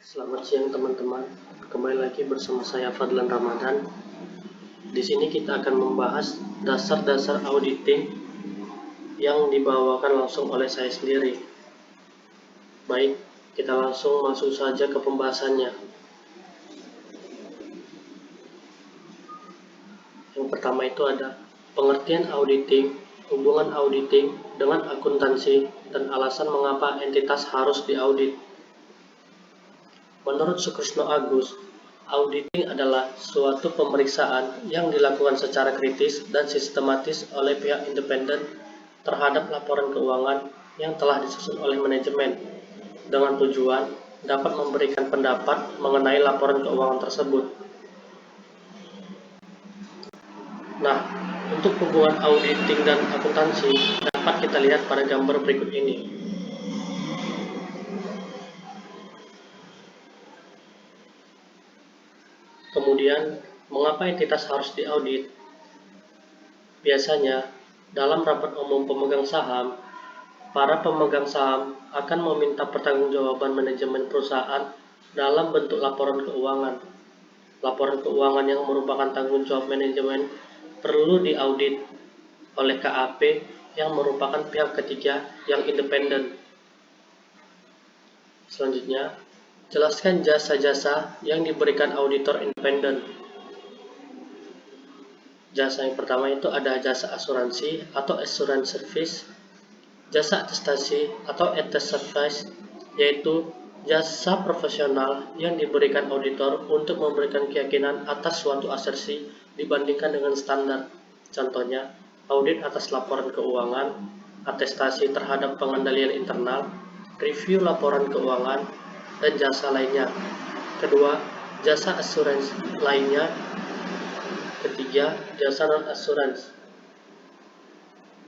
Selamat siang teman-teman. Kembali lagi bersama saya Fadlan Ramadan. Di sini kita akan membahas dasar-dasar auditing yang dibawakan langsung oleh saya sendiri. Baik, kita langsung masuk saja ke pembahasannya. Yang pertama itu ada pengertian auditing, hubungan auditing dengan akuntansi, dan alasan mengapa entitas harus diaudit. Menurut Sukrisno Agus, auditing adalah suatu pemeriksaan yang dilakukan secara kritis dan sistematis oleh pihak independen terhadap laporan keuangan yang telah disusun oleh manajemen, dengan tujuan dapat memberikan pendapat mengenai laporan keuangan tersebut. Nah, untuk hubungan auditing dan akuntansi dapat kita lihat pada gambar berikut ini. Kemudian, mengapa entitas harus diaudit? Biasanya, dalam rapat umum pemegang saham, para pemegang saham akan meminta pertanggungjawaban manajemen perusahaan dalam bentuk laporan keuangan. Laporan keuangan yang merupakan tanggung jawab manajemen perlu diaudit oleh KAP yang merupakan pihak ketiga yang independen. Selanjutnya, jelaskan jasa-jasa yang diberikan auditor independen. Jasa yang pertama itu ada jasa asuransi atau assurance service, jasa atestasi atau attest service, yaitu jasa profesional yang diberikan auditor untuk memberikan keyakinan atas suatu asersi dibandingkan dengan standar. Contohnya, audit atas laporan keuangan, atestasi terhadap pengendalian internal, review laporan keuangan, dan jasa lainnya. Kedua, jasa asuransi lainnya. Ketiga, jasa non-assurance.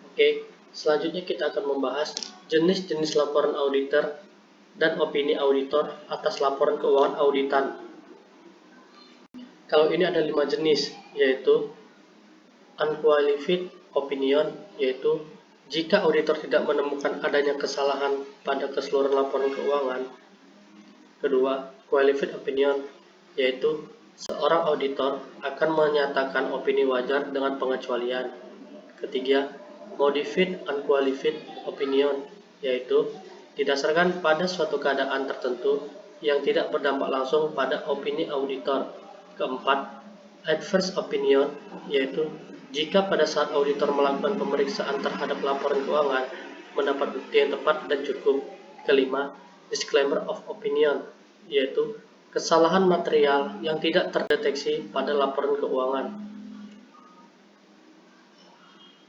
Oke, selanjutnya kita akan membahas jenis-jenis laporan auditor dan opini auditor atas laporan keuangan auditan. Kalau ini ada 5 jenis, yaitu unqualified opinion, yaitu jika auditor tidak menemukan adanya kesalahan pada keseluruhan laporan keuangan. Kedua, qualified opinion, yaitu seorang auditor akan menyatakan opini wajar dengan pengecualian. Ketiga, modified unqualified opinion, yaitu didasarkan pada suatu keadaan tertentu yang tidak berdampak langsung pada opini auditor. Keempat, adverse opinion, yaitu jika pada saat auditor melakukan pemeriksaan terhadap laporan keuangan mendapat bukti yang tepat dan cukup. Kelima, disclaimer of opinion, yaitu kesalahan material yang tidak terdeteksi pada laporan keuangan.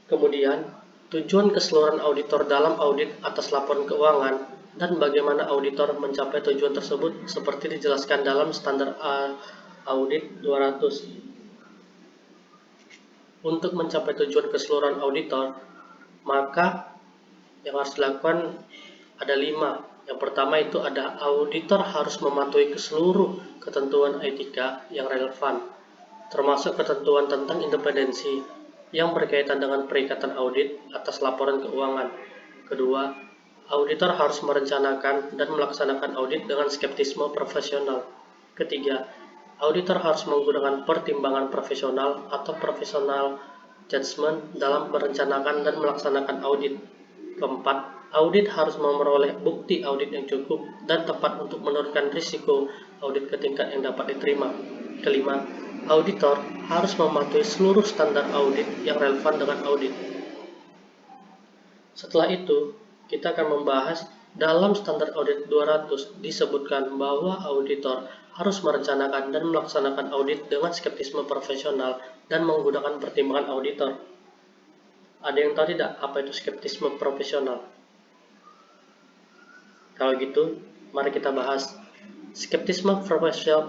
Kemudian, tujuan keseluruhan auditor dalam audit atas laporan keuangan dan bagaimana auditor mencapai tujuan tersebut seperti dijelaskan dalam standar audit 200. Untuk mencapai tujuan keseluruhan auditor, maka yang harus dilakukan ada 5. Yang pertama itu ada auditor harus mematuhi seluruh ketentuan etika yang relevan, termasuk ketentuan tentang independensi yang berkaitan dengan perikatan audit atas laporan keuangan. Kedua, auditor harus merencanakan dan melaksanakan audit dengan skeptisme profesional. Ketiga, auditor harus menggunakan pertimbangan profesional atau professional judgment dalam merencanakan dan melaksanakan audit. Keempat, audit harus memperoleh bukti audit yang cukup dan tepat untuk menurunkan risiko audit ke tingkat yang dapat diterima. Kelima, auditor harus mematuhi seluruh standar audit yang relevan dengan audit. Setelah itu, kita akan membahas dalam standar audit 200 disebutkan bahwa auditor harus merencanakan dan melaksanakan audit dengan skeptisme profesional dan menggunakan pertimbangan auditor. Ada yang tahu tidak apa itu skeptisme profesional? Kalau gitu, mari kita bahas. Skeptisme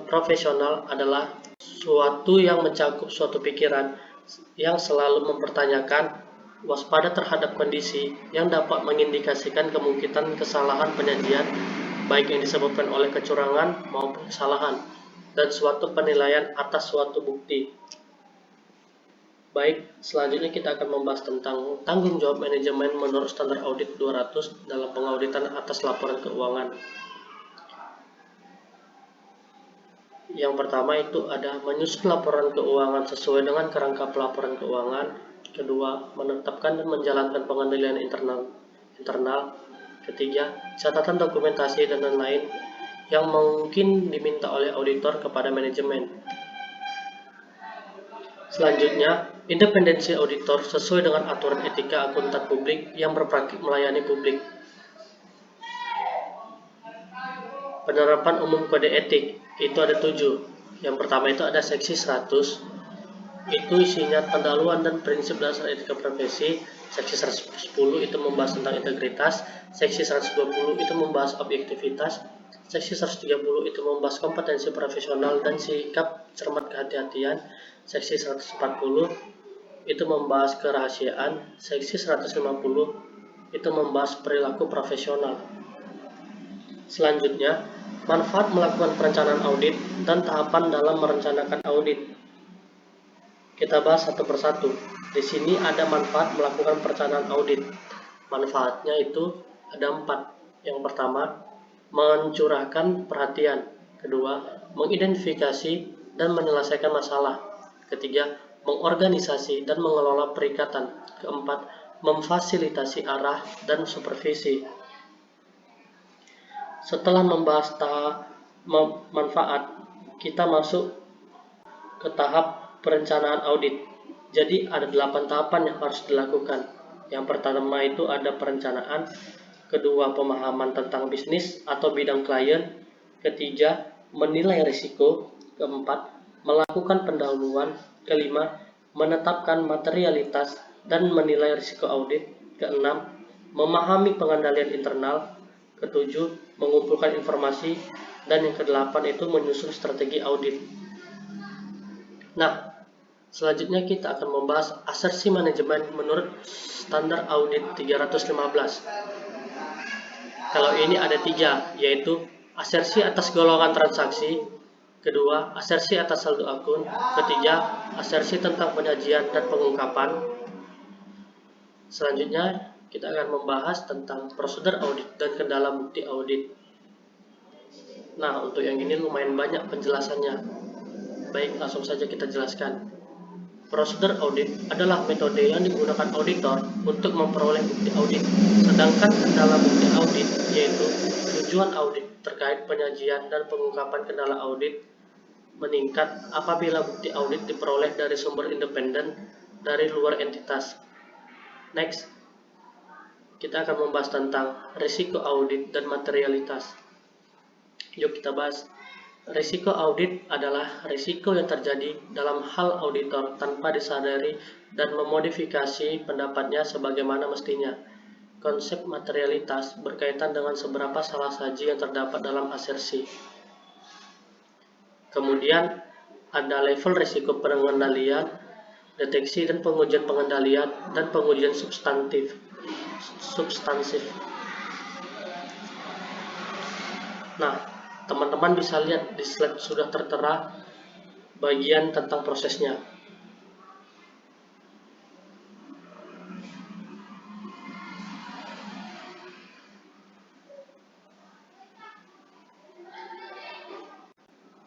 profesional adalah suatu yang mencakup suatu pikiran yang selalu mempertanyakan, waspada terhadap kondisi yang dapat mengindikasikan kemungkinan kesalahan penyajian, baik yang disebabkan oleh kecurangan maupun kesalahan, dan suatu penilaian atas suatu bukti. Baik, selanjutnya kita akan membahas tentang tanggung jawab manajemen menurut standar audit 200 dalam pengauditan atas laporan keuangan. Yang pertama itu ada menyusun laporan keuangan sesuai dengan kerangka pelaporan keuangan. Kedua, menetapkan dan menjalankan pengendalian internal. Ketiga, catatan dokumentasi dan lain-lain yang mungkin diminta oleh auditor kepada manajemen. Selanjutnya, independensi auditor sesuai dengan aturan etika akuntan publik yang berpraktik melayani publik. Penerapan umum kode etik itu ada 7. Yang pertama itu ada seksi 100, itu isinya pendahuluan dan prinsip dasar etika profesi. Seksi 110 itu membahas tentang integritas. Seksi 120 itu membahas objektivitas. Seksi 130 itu membahas kompetensi profesional dan sikap cermat kehati-hatian. Seksi 140 itu membahas kerahasiaan. Seksi 150 itu membahas perilaku profesional. Selanjutnya, manfaat melakukan perencanaan audit dan tahapan dalam merencanakan audit. Kita bahas satu persatu. Di sini ada manfaat melakukan perencanaan audit. Manfaatnya itu ada 4. Yang pertama, mencurahkan perhatian. Kedua, mengidentifikasi dan menyelesaikan masalah. Ketiga, mengorganisasi dan mengelola perikatan. Keempat, memfasilitasi arah dan supervisi. Setelah membahas manfaat, kita masuk ke tahap perencanaan audit. Jadi ada 8 tahapan yang harus dilakukan. Yang pertama itu ada perencanaan, kedua pemahaman tentang bisnis atau bidang klien, ketiga menilai risiko, keempat melakukan pendahuluan, kelima menetapkan materialitas dan menilai risiko audit, keenam memahami pengendalian internal, ketujuh mengumpulkan informasi, dan yang kedelapan itu menyusun strategi audit. Nah, selanjutnya kita akan membahas asersi manajemen menurut standar audit 315. Kalau ini ada 3, yaitu asersi atas golongan transaksi, kedua asersi atas saldo akun, ketiga asersi tentang penyajian dan pengungkapan. Selanjutnya kita akan membahas tentang prosedur audit dan kendala bukti audit. Nah, untuk yang ini lumayan banyak penjelasannya. Baik, langsung saja kita jelaskan. Prosedur audit adalah metode yang digunakan auditor untuk memperoleh bukti audit. Sedangkan kendala bukti audit yaitu tujuan audit terkait penyajian dan pengungkapan kendala audit meningkat apabila bukti audit diperoleh dari sumber independen dari luar entitas. Next, kita akan membahas tentang risiko audit dan materialitas. Yuk kita bahas. Risiko audit adalah risiko yang terjadi dalam hal auditor tanpa disadari dan memodifikasi pendapatnya sebagaimana mestinya. Konsep materialitas berkaitan dengan seberapa salah saji yang terdapat dalam asersi. Kemudian ada level risiko pengendalian, deteksi dan pengujian pengendalian, dan pengujian substansif. Nah, teman-teman bisa lihat di slide sudah tertera bagian tentang prosesnya.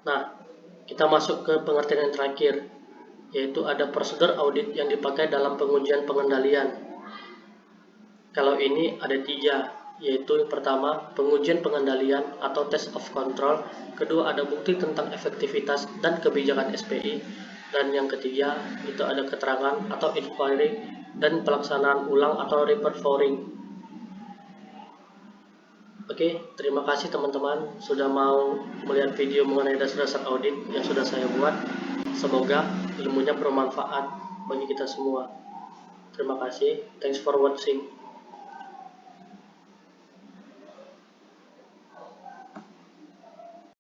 Nah, kita masuk ke pengertian yang terakhir, yaitu ada prosedur audit yang dipakai dalam pengujian pengendalian. Kalau ini ada 3, yaitu yang pertama pengujian pengendalian atau test of control, kedua ada bukti tentang efektivitas dan kebijakan SPI, dan yang ketiga itu ada keterangan atau inquiry dan pelaksanaan ulang atau reperforming. Oke, terima kasih teman-teman sudah mau melihat video mengenai dasar-dasar audit yang sudah saya buat. Semoga ilmunya bermanfaat bagi kita semua. Terima kasih. Thanks for watching.